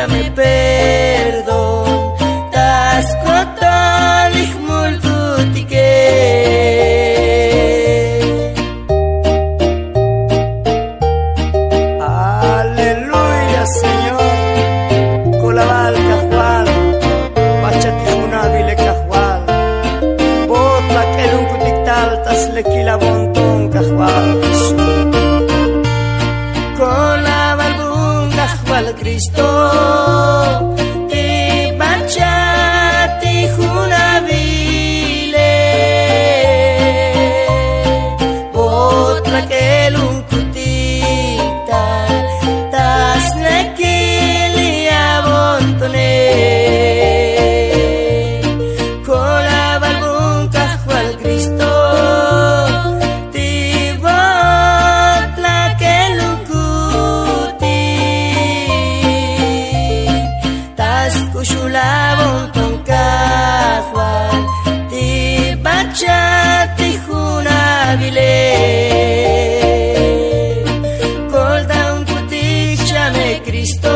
me perdón, tas kotolich multutike. Aleluya, Señor. Colabal cajual, pachatijuna vile cajual, botla que el uncutictal tas le quila bontón cajual. Colabal bun cajual Cristo, ti pachatijuna vile, botla que el uncutictal tas le quila bontone. Colabal bun cajual Cristo, ti botla que el uncutictal tas kushula bontón cajual, ti pachatijuna vile. Colda un cutic llame Cristo.